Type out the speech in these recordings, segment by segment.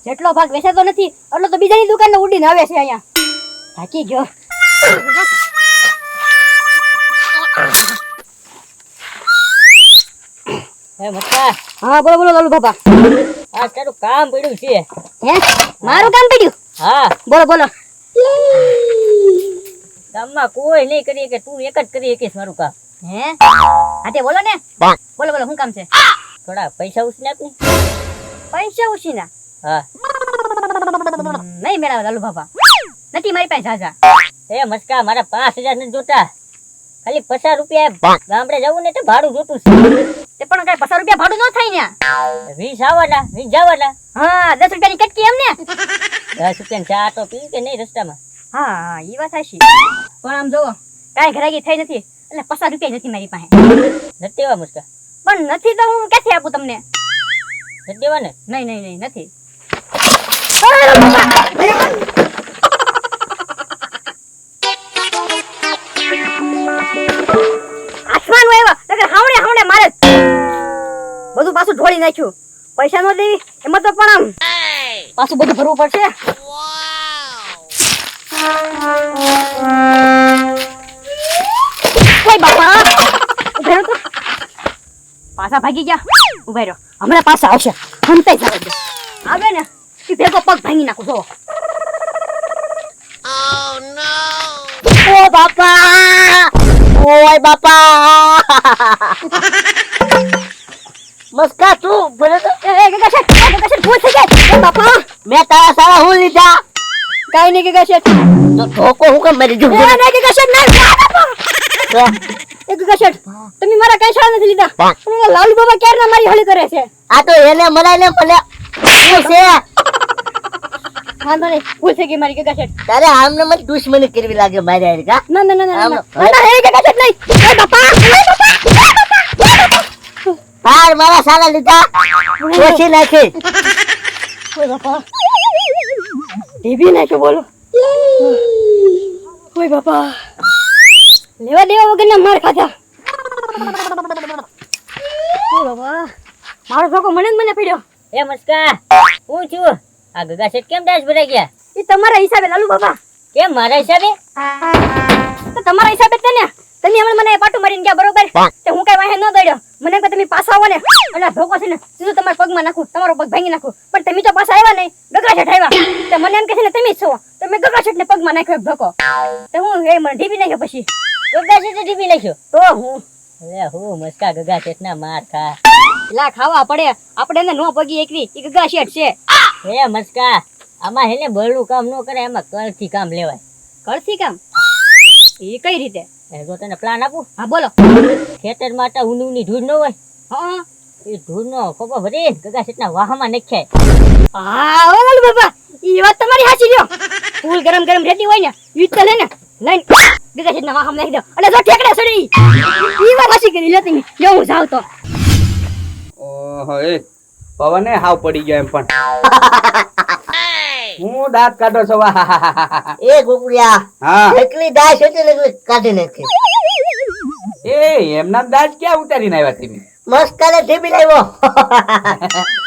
જેટલો ભાગ વેચાતો નથી એટલો તો બીજાની દુકાને ઉડીને આવે છે અહીંયા. થાકી ગયો. હે મચ્છા, હા બોલો બોલો લાલુ બાપા. આ તારું કામ પડ્યું છે. હે મારું કામ પડ્યું? હા, બોલો બોલો. ગામમાં કોઈ નહીં કરી કે તું એક જ કરી શકીશ મારું કામ. હે હાટે બોલો ને. બોલો બોલો, શું કામ છે? થોડા પૈસા ઉછને આપ ને. પૈસા ઉછીના? હા. નહીં મેળાવે લાલુ બાપા, નથી મારી પાસે ઝાઝા. એ મસ્કા, મારા 5000 નથી જોતા, ખાલી 50 રૂપિયા. ગામડે જવું ને તો ભાડું જોતું છે. તે પણ કઈ 50 રૂપિયા ભાડું ન થાય ને. 20 આવવાના, 20 જવાના. હા 10 રૂપિયાની કટકી એમ ને. 10 રૂપિયાની ચા તો પી કે નહીં રસ્તામાં? હા હા ઈ વાત સાચી. પણ આમ જોવો કાંઈ ઘરાકી થઈ નથી એટલે 50 રૂપિયા નથી મારી પાસે. નથી દેવા મસ્કા? પણ નથી તો હું ક્યાંથી આપું તમને? નથી દેવા ને? નહીં નહીં નહીં નથી. આસમાન આવ્યો નકર હાવડે હાવડે મારે બધું પાછું ઢોળી નાખ્યું. પૈસા નો દેવી એમાં તો પણ આમ પાછું બધું ભરવું પડશે. ઓય બાપા ઉભા રહો તો. પાછા ભાગી ગયા. ઉભા રહો, હમણાં પાછા આવશે. હંતાઈ જાવ દે. આવે ને ઈ ભેગો પગ ભાંગી નાખું. જો ઓ બાપા, ઓય બાપા. મસ્કા તું ભલે તો એ ગગા શેઠ ભૂલ થઈ ગઈ. એ બાપા મેં તારા સારા હું લીધા. કાઈ નહીં ગગા શેઠ. તો ધોકો હું કેમ મરી જઉં? એ નહીં ગગા શેઠ નહીં. એ ગગા શેઠ તમે મારા કઈ શાળા નથી લીધા. પણ લાલુ બાબા ક્યારના મારી હળી કરે છે. આ તો એને મરાઈને ભલે શું છે? વાંધો નહીં, ભૂલ થઈ ગઈ મારી ગગા શેઠ. તારે આમને મત દુશ્મની કરવી લાગે મારી હારે કા? ના ના ના ના ના હે ગગા શેઠ નહીં. એ બાપા તાર મારા સારા લીધા ઓછી નાખી. ઓય બાપા ટીવી નાખ્યો બોલો. ઓય બાપા લેવા દેવા વગરના માર ખાધા. ઓય બાપા મારો છોકરો મને પડ્યો. એ મસ્કા હું છું. આ ગગા શેઠ કેમ દાસ ભરાઈ ગયા? એ તમારા હિસાબે લાલુ બાબા. કેમ મારા હિસાબે? તો તમારા હિસાબે જ ને. તમે હમણાં મને પાટું મારીને ગયા બરોબર. તે હું કઈ વાહે ન દોડ્યો. મને કે તમે પાછા આવો ને એટલે ધોકો છે ને સીધું તમારા પગમાં નાખું, તમારો પગ ભાંગી નાખું. પણ તમે તો પાછા આવ્યા નહીં, ગગા શેઠ આવ્યા. તે મને એમ કહે છે ને તમે જ છો. તમે ગગા શેઠને પગમાં નાખ્યો એક ધોકો. તે હું એ મને ઢીબી નાખ્યો. પછી ગગા શેઠે ટીપી નાખ્યો તો હું અરે હું મસ્કા ગગા શેઠ ના માર ખા. લા ખાવા પડે આપણે એને નો પગી એકવી. ઈ ગગા શેઠ છે. એ મસ્કા આમાં હેને બળનું કામ ન કરે, એમાં કળથી કામ લેવાય. કરતી કામ એ કઈ રીતે? એ જો તને પ્લાન આપું. હા બોલો. ખેતર માટે ઊંડુની ધૂળ ન હોય, હા એ ધૂળનો ખોબો ભરી ગગા શેઠના વાહમાં નાખાય. હા ઓ લાલુ બાબા ઈ વાત તમારી સાચી લ્યો. ફૂલ ગરમ ગરમ રહેતી હોય ને ઈ તો લઈને ગગા શેઠના વાહમાં નાખી દો. અને જો ઠેકડે સડી ઈ વાત સાચી કરી લે તમે. જો હું જાવ તો ઓહો એ પવને હાવ પડી ગયો એમ પણ. હું દાંત કાઢો છો. એ ગોકુળિયા હા એકલી દાસ એટલે કાઢી નાખી. એ એમના દાંત ક્યાં ઉતારીને આવ્યા તમે? મસ્કાને ટીપી લાવ્યો.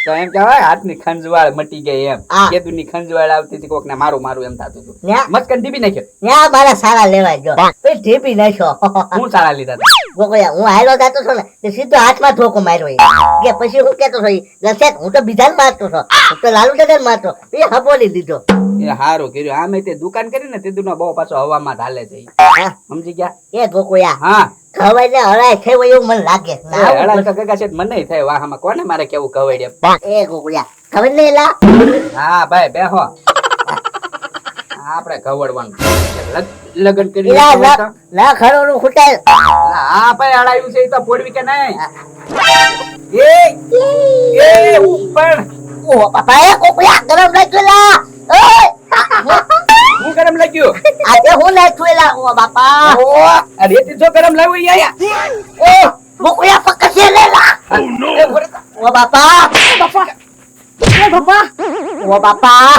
તો એમ કહેવાય હાથની ખંજવાળ મટી ગઈ એમ. હા. કેદુની ખંજવાળ આવતી હતી, કોકને મારું મારું એમ થતું હતું. ન્યા. મસ્કન ટીપી નાખ્યો. ત્યાં મારા સારા લેવા ગયો, પછી ટીપી નાખ્યો. હું સારા લીધા હતા. ગોકુળિયા હું હાલો જાતો છો ને તે સીધો હાથમાં ધોકો માર્યો. કે પછી હું કેતો છો ગસેટ હું તો બીજાને મારતો છો, હું તો લાલુ દાદાને મારતો. એ હબોલી દીધો. એ હારું કર્યું. આમે તે દુકાન કરી ને તે દુનો બહુ પાછો હવામાં ઢાલે છે. હા. સમજી ગયા? એ ગોકુળિયા હા ખવાય ને હળાય થયો એવું મને લાગે. હળાય તો ગગા શેઠ મને થાય વાહમાં. કોને મારે કેવું કવાય એ ગોકુળિયા ખબર નહીં લા. હા ભાઈ બેહો. આપણે કવડવાનું લગન કરી લા લા લા ખરોનું ખૂટાય. હા ભાઈ હળાયું છે ઈ તો પોડવી કે નહીં? એ ઉપર ઓ બાપા એ ગોકુળિયા ગરમ લાગ્યો લા. હું ગરમ લાગ્યું. આજે હું નાખ્યું લા. ઓ બાપા ઓ અરે તે જો ગરમ લાવ્યું ઈ આયા. એ ગોકુળિયા પકડશે લે લા. એ ભરે તો. ઓ બાપા એ બાપા ઓ બાપા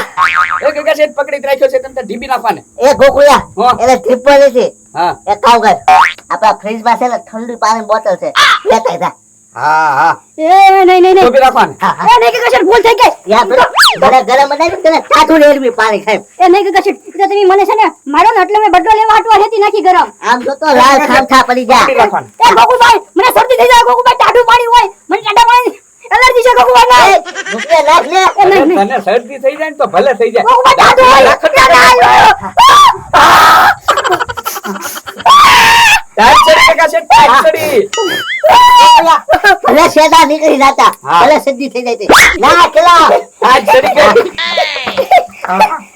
એ ગગા શેઠ પકડી રાખ્યો છે, તમે તો ઢીબી નાખવાને. એ ગોકુળિયા હા. એને ટીપવાની છે. હા એક કામ કર, આપણા ફ્રીજ માં છે ને ઠંડુ પાણી બોટલ છે, લેતા જા. હા હા એ નહીં નહીં નહીં ટોપી રાખવાની હા, હા. એ નહીં કે કશેટ ભૂલ થઈ ગઈ યા પેલો ઘરે ગરમ બનાવી તને ટાઢું રેડવી પાણી સાહેબ એ નહીં કે કશેટ એ તો તમે મને છે ને મારો ને એટલે મેં બદલો લેવા હાટવા હેતી નાખી ગરમ આમ જો તો લાલ ખામખા પડી જા ટોપી રાખવાની એ ગોકુભાઈ મને શરદી થઈ જાય ગોકુભાઈ ટાઢું પાણી હોય મને ટાઢા પાણી એલર્જી છે ગોકુભાઈ ના રૂપિયા નાખ લે એ નહીં નહીં તને શરદી થઈ જાય ને તો ભલે થઈ જાય ગોકુભાઈ ટાઢું હોય ટાઢા આવ્યો ટાઈટ ચડી કાકા છે ટાઈટ ચડી ભલે શેડા નીકળી જાતા હા. ભલે સિદ્ધિ થઈ જાય તે. ના કેલા ટાઈટ ચડી ગઈ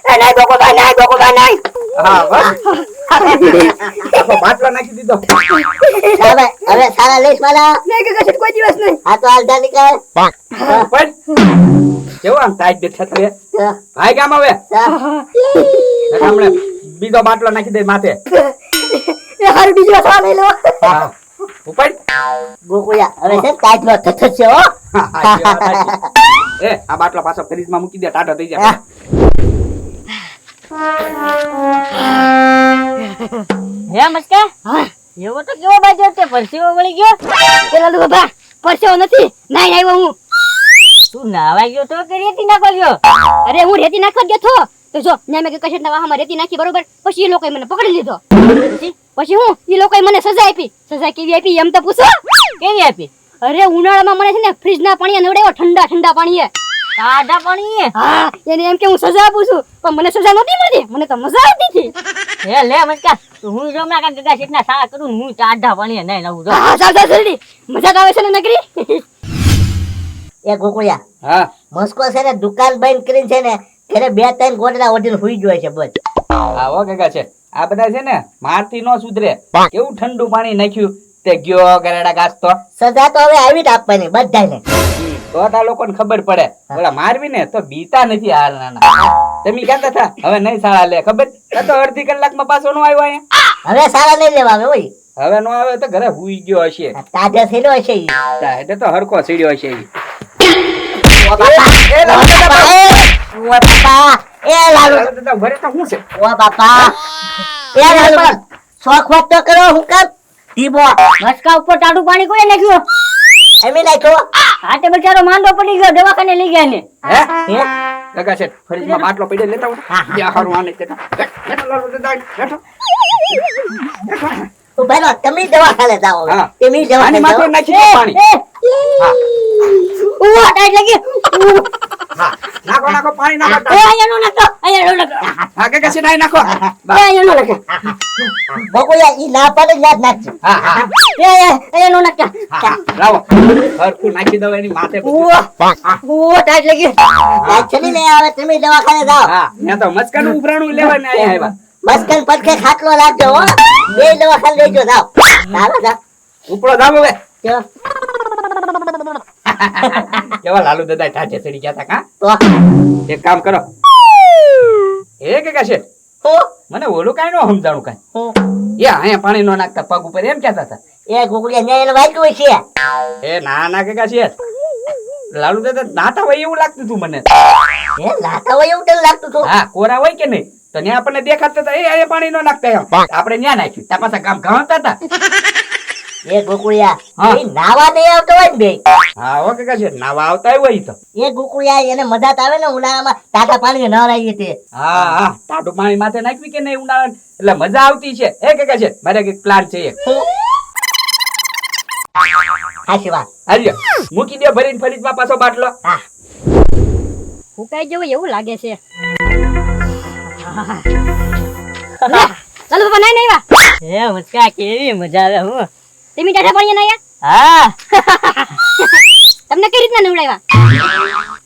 એ નહીં ગોકુભાઈ નહીં હા બસ આખો બાટલો નાખી દીધો હવે હવે સારા લઈશ મારા નહીં કે કશેટ કોઈ દિવસ નહીં આ તો હાલ જા નીકળ પણ કેવો આમ ટાઈટ દેખા છે હા, ભાઈ ગામ હવે હા. હમણે બીજો બાટલો નાખી દે માથે એ હારું બીજો સવાલ લઈ લો હા ઉપર ગોકુળિયા હવે છે ને કાચનો થથ્થો છે હો એ આ બાટલો પાછો ફ્રીજમાં મૂકી દે ટાઢો થઈ જાય હા. હે મસ્કા હા એવો તો કેવો બાજુ તે પરસેવો વળી ગયો એ લાલુ બાબા પરસેવો નથી નહીં આવ્યો હું તું નાવા ગયો તો કે રેતી નાખવા ગયો અરે હું રેતી નાખવા જ ગયો છો તો જો ન્યા મેં કશેટ ના વાહમાં રેતી નાખી બરોબર પછી એ લોકોએ મને પકડી લીધો પછી હું એ લોકોએ મને સજા આપી સજા કેવી આપી એમ તો પૂછો કેવી આપી અરે ઉનાળામાં મને છે ને ફ્રીજ ના પાણી નવડાવ્યો ઠંડા ઠંડા પાણીએ ટાઢા પાણી હા એને એમ કે હું સજા આપું છું પણ મને સજા નહોતી મળતી મને તો મજા આવતી હતી હે લે મસ્કા તું હું જો ના ગગા શીટના સારા કરું ને હું ટાઢા પાણી નહીં નવું જો હા સાવ સાવ જલ્દી મજા તો આવે છે ને નગરી એ ગોકુળિયા હા મસ્કો છે ને દુકાન બંધ કરીને છે ને ઘરે 2-3 ગોટલા ઓઢીને હુઈ ગયો છે બસ આવો કાકા છે આ બધા છે ને મારથી નો સુધરે કેવું ઠંડુ પાણી નાખ્યું તે ગયો ગરેડા ઘાસ તો સજા તો હવે આવી જ આપવાની બધાને તો આ લોકોને ખબર પડે ઓલા મારવી ને તો બીતા નથી હાર નાના તમે કહેતા હતા હવે નહીં સાળા લે ખબર આ તો અડધી કલાકમાં પાછો નો આવ્યો અહીંયા હવે સારા નહીં લેવા આવે ઓય હવે નો આવે તો ઘરે હુઈ ગયો હશે આ તાજા થયેલો હશે ઈ. એટલે તો હરખો સીડ્યો હશે ઈ. ઓ બાપા, એ લાલુ દાદા, ઓ બાપા, એ લાલુ લાલુ દાદા, ઘરે તો શું છે ઓ બાપા એ લાલુ શોખ વાત તો કરો હું કામ ટીબો મસ્કા ઉપર ટાઢું પાણી કોઈ નાખ્યું એમી નાખ્યો આ તે બચારો માંદો પડી ગયો દવાખાને લઈ ગયા ને હે હે લગા છે ફ્રીજમાં બાટલો પડ્યો લેતા આવો. યા હારું આને તે બેઠો લાલુ દાદા, બેઠો. ઉભા રહો તમે દવાખાને જાઓ હવે. હા. તમે આની દવાખાને માથે જાઓ. નાખી દે પાણી હા ઉવા ટાઈટ લાગી હા નાખો નાખો પાણી નાખો એ અહીંયા નો નાખો અહીંયા નો નાખો હા કાકા છે નાઈ નાખો એ અહીંયા નો નાખો બકુયા ઈ ના પાડે યાદ નાખજો હા હા એ અહીંયા નો નાખો હા લાવો હરખું નાખી દો એની માથે બધું. ઉવા ઉવા ટાઈટ લાગી એકચ્યુઅલી નહીં આવે તમે દવાખાને જાઓ હા ત્યાં તો મસ્કાનું ઉભરાણું લેવાને અહીંયા આવ્યા મસ્કન પડખે ખાટલો રાખજો હો બે દવાખાને લેજો જાઓ ચાલો જાઓ ઉપડો જાવ હવે ચલો. કેવા લાલુ દાદા ઠાઠે ચડી ગયા તા કા તો એક કામ કરો એ કાકા છે હું મને ઓલું કાઈ નો સમજાણું કાઈ હું એ અહીંયા પાણી નો નાખતા પગ ઉપર એમ કહેતા હતા એ ગુગળિયા ન્યાય એને વાગ્યું છે એ ના ના કાકા છે લાલુ દાદા નાતા હોય એવું લાગતું હતું મને એ લાતા હોય એવું તને લાગતું હતું હા કોરા હોય કે નહીં તો ત્યાં આપણને દેખાતા હતા એ અહીંયા પાણી નો નાખતા એમ આપણે ત્યાં નાખ્યું ત્યાં પાછા કામ ઘાવતા હતા એ ગુગળિયા હા. એ નાવા નહીં આવતો હોય ને બે હા હો કાકા છે નાવા આવતા હોય ઈ તો એ ગુગળિયા એને મજા તો આવે ને ઉનાળામાં ટાટા પાણી ન રાઈએ તે હા હા ટાટું પાણી માથે નાખવી કે નહીં ઉનાળા એટલે મજા આવતી છે એ કાકા છે મારે એક પ્લાન છે એક હાચી વાત હાલ્યો મૂકી દે ભરીને ફરીજમાં પાછો બાટલો હા ફૂકાઈ જેવું એવું લાગે છે ચાલો બાબા નહીં નહીં વા હે મસ્કા કેવી મજા આવે હું તમે ટાઢા પાણી ના હા તમને કઈ રીતના નવડાવ્યા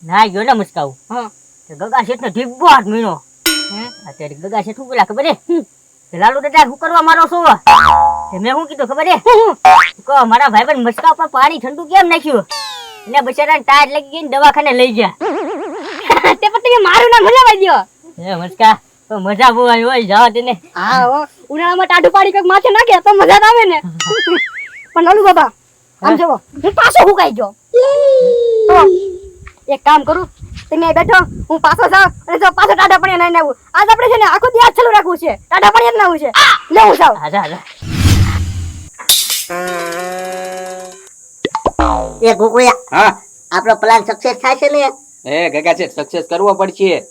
ના ગયો ને મસ્કાવું હા તે ગગા શેઠ ને ઢીબો હાથ મીનો અત્યારે ગગા શેઠ શું બોલા ખબર હે તે લાલુ દાદા શું કરવા મારો છો તે મેં શું કીધું ખબર હે કહો મારા ભાઈબંધ મસ્કા ઉપર પાણી ઠંડુ કેમ નાખ્યું એને બચારાને ટાયર લાગી ગઈ ને દવાખાને લઈ ગયા તે પણ તમે મારું નામ ભૂલાવાઈ દ્યો હે મસ્કા તો મજા બહુ આવી હોય જાવ તેને હા હો ઉનાળામાં ટાઢું પાણી કંઈક માથે નાખે તો મજા આવે ને પણ લાલુ બાબા આમ જોવો હું પાછો હુકાઈ ગયો તો એક કામ કરું તમે અહીં બેઠો હું પાછો જાઉં અને જો પાછો ટાઢા પાણી નાઈને આવું આજ આપણે છે ને આખો દિવસ ચાલુ રાખવું છે ટાઢા પાણી જ નાવું છે લે હું જાઉં હા જા જા એ ગોકુળિયા હા આપણો પ્લાન સક્સેસ થાય છે ને? એ ગગા છે સક્સેસ કરવો પડશે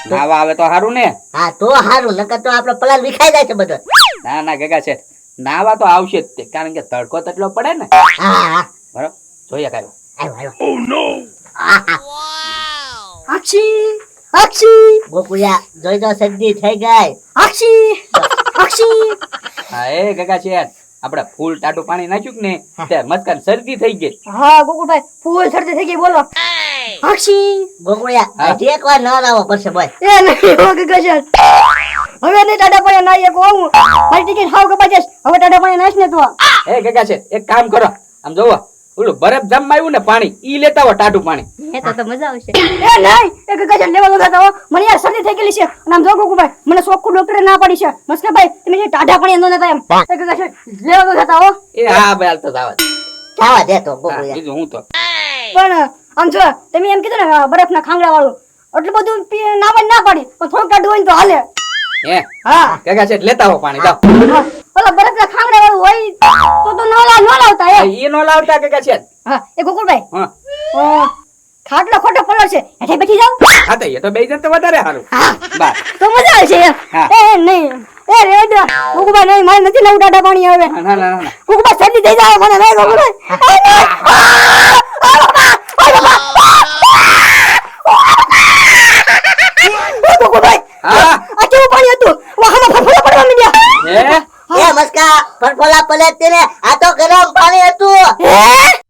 નાવા આવે તો સારું ને હા તો હારું, નકર તો આપણો પ્લાન વિખાઈ જાય છે બધો. ના ના ગગા છે નાવા તો આવશે જ તે કારણ કે તડકો તો એટલો પડે ને હા હા બરોબર જોઈએ કાંઈ આવ્યો આવ્યો. આહા. અક્ષી અક્ષી ગોકુળિયા જોઈ તો શરદી થઈ ગઈ. અક્ષી અક્ષી હા એ ગગા છે આપણે ફૂલ ટાટું પાણી નાખ્યું કે ને તે મસ્કાન શરદી થઈ ગઈ હા ગોકુળભાઈ ફૂલ શરદી થઈ ગઈ બોલો અક્ષી ગોકુળિયા હા. હજી એકવાર ન લાવવો પડશે બોય. એ નહીં હો ગગા હવે નહીં ટાટા પાણી નાઈએ કો હું મારી ટિકિટ હાવ કપાઈ જશે હવે ટાટા પાણી નાઈશ ને તો એ ગગા છે એક કામ કરો આમ જોવો ઓલું બરફ જામમાં આવ્યું ને પાણી ઈ લેતા હો ટાટું પાણી એ તો મજા આવશે એ નહીં એ ગગા લેવા દો થતા હો મને યાર શરદી થઈ ગયેલી છે અને આમ જો ગોકુભાઈ મને શોખું ડોક્ટરે ના પાડી છે મસ્કાભાઈ તમે જે ટાઢા પાણી નો નતા એમ એ ગગા લેવા દો થતા હો એ હા ભાઈ હાલ તો જાવા દે. જવા દે તો હા, ગોકુળિયા. બીજું હું તો પણ આમ જો તમે એમ કીધું ને બરફના ખાંગડા વાળું એટલું બધું નાવા ના પાડી પણ થોડુંક ટાઢું હોય ને તો હાલે હે હા ગગા છે લેતા હો પાણી જાઓ ઓલા બરફના ખાંગડા વાળું હોય તો ન લાવતા એમ ઈ નો લાવતા ગગા છે હા એ ગોકુળભાઈ હા ખાટલો ખોટો પલળ છે હેઠે બેઠી જાવ હા તો એ તો બે જણ તો વધારે સારું બસ તો મજા આવે છે એમ હા. એ નહીં એ રેવા દો ગોકુળભાઈ નહીં મારે નથી લેવું ટાટા પાણી આવે ના ના ના ના ગોકુળભાઈ શરદી થઈ જાય મને નહીં ગોકુળભાઈ એ નહીં. આ બાપા! આ બાપા! એ ગોકુળભાઈ હા આ કેવું પાણી હતું વાહમાં ફરફરા પડવા માંડ્યા હે એ મસ્કા ફરફોલા પલે તેને આ તો ગરમ પાણી હતું. હે